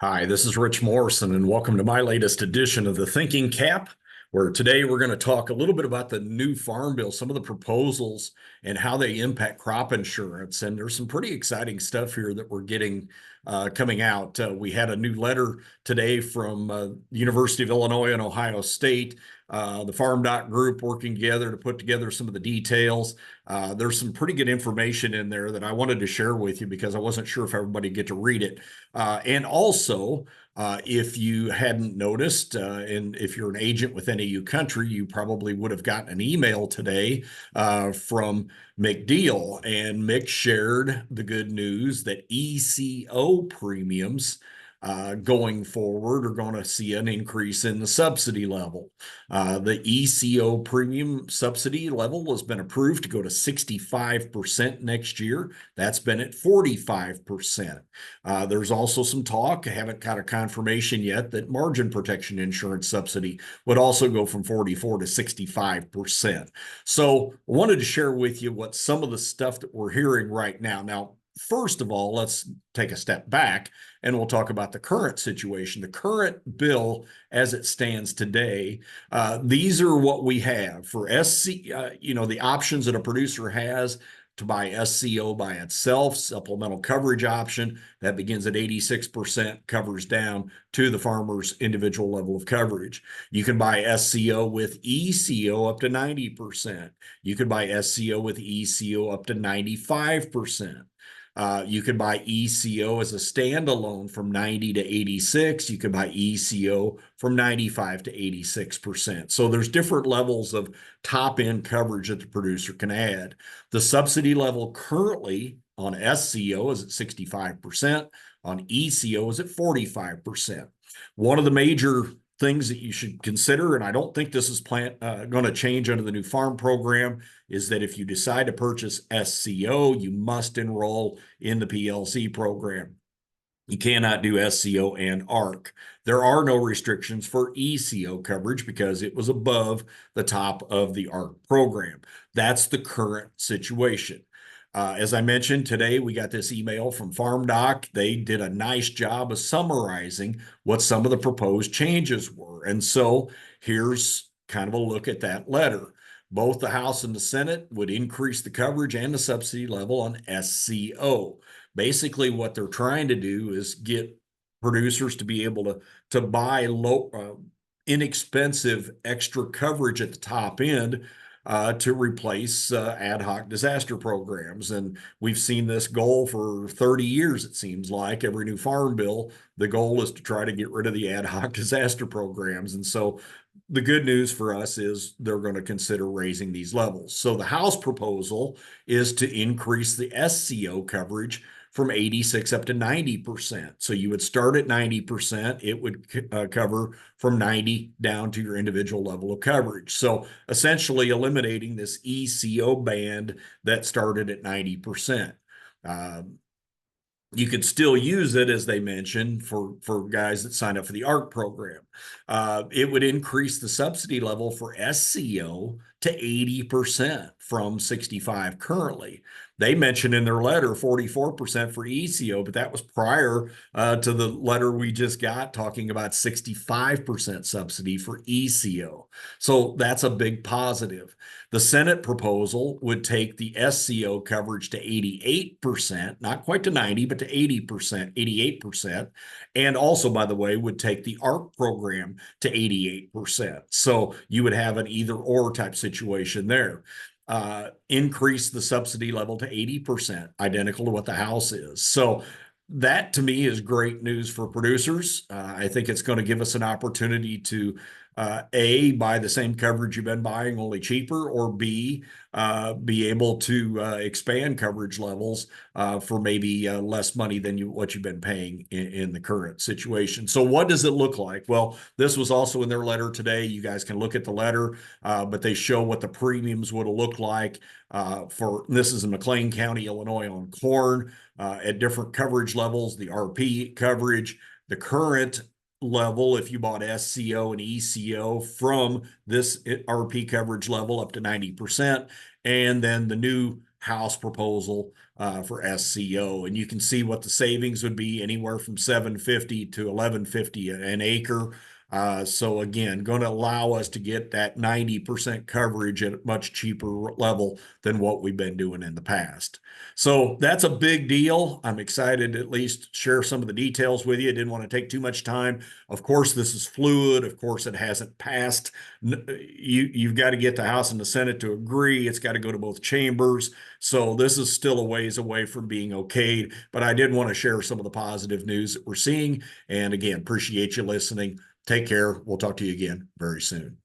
Hi, this is Rich Morrison, and welcome to my latest edition of the Thinking Cap, where today we're going to talk a little bit about the new Farm Bill, some of the proposals, and how they impact crop insurance. And there's some pretty exciting stuff here that we're getting coming out. We had a new letter today from University of Illinois and Ohio State, the Farm Doc group working together to put together some of the details. There's some pretty good information in there that I wanted to share with you because I wasn't sure if everybody get to read it. And also, if you hadn't noticed, and if you're an agent with NAU Country, you probably would have gotten an email today from Mick Deal. And Mick shared the good news that ECO premiums going forward are going to see an increase in the subsidy level. The ECO premium subsidy level has been approved to go to 65% next year. That's been at 45%. There's also some talk, I haven't got a confirmation yet, that margin protection insurance subsidy would also go from 44 to 65%. So I wanted to share with you what some of the stuff that we're hearing right now. Now, first of all, let's take a step back and we'll talk about the current situation. The current bill as it stands today, these are what we have for the options that a producer has to buy SCO by itself, supplemental coverage option that begins at 86%, covers down to the farmer's individual level of coverage. You can buy SCO with ECO up to 90%. You can buy SCO with ECO up to 95%. You could buy ECO as a standalone from 90 to 86. You could buy ECO from 95 to 86%. So there's different levels of top end coverage that the producer can add. The subsidy level currently on SCO is at 65%. On ECO is at 45%. One of the major things that you should consider, and I don't think this is going to change under the new farm program, is that if you decide to purchase SCO, you must enroll in the PLC program. You cannot do SCO and ARC. There are no restrictions for ECO coverage because it was above the top of the ARC program. That's the current situation. As I mentioned today, we got this email from Farm Doc. They did a nice job of summarizing what some of the proposed changes were. And so here's kind of a look at that letter. Both the House and the Senate would increase the coverage and the subsidy level on SCO. Basically, what they're trying to do is get producers to be able to buy inexpensive extra coverage at the top end to replace ad hoc disaster programs. And we've seen this goal for 30 years, it seems like. Every new farm bill, the goal is to try to get rid of the ad hoc disaster programs. And so the good news for us is they're going to consider raising these levels. So the House proposal is to increase the SCO coverage from 86 up to 90%. So you would start at 90%. It would cover from 90 down to your individual level of coverage. So essentially eliminating this ECO band that started at 90%. You could still use it, as they mentioned, for guys that sign up for the ARC program. It would increase the subsidy level for SCO to 80% from 65 currently. They mentioned in their letter 44% for ECO, but that was prior to the letter we just got talking about 65% subsidy for ECO. So that's a big positive. The Senate proposal would take the SCO coverage to 88%, not quite to 90, but to 80%, 88%. And also, by the way, would take the ARC program to 88%. So you would have an either or type situation there. Increase the subsidy level to 80%, identical to what the House is. So that to me is great news for producers. I think it's going to give us an opportunity to A, buy the same coverage you've been buying, only cheaper, or B, be able to expand coverage levels for maybe less money than what you've been paying in the current situation. So what does it look like? Well, this was also in their letter today. You guys can look at the letter, but they show what the premiums would look like this is in McLean County, Illinois, on corn at different coverage levels, the RP coverage, the current level if you bought SCO and ECO from this RP coverage level up to 90%, and then the new house proposal for SCO, and you can see what the savings would be, anywhere from $750 to $1150 an acre. So again, going to allow us to get that 90% coverage at a much cheaper level than what we've been doing in the past. So that's a big deal. I'm excited to at least share some of the details with you. Didn't want to take too much time. Of course, this is fluid. Of course, it hasn't passed. You've got to get the House and the Senate to agree. It's got to go to both chambers. So this is still a ways away from being okayed, but I did want to share some of the positive news that we're seeing. And again, appreciate you listening. Take care. We'll talk to you again very soon.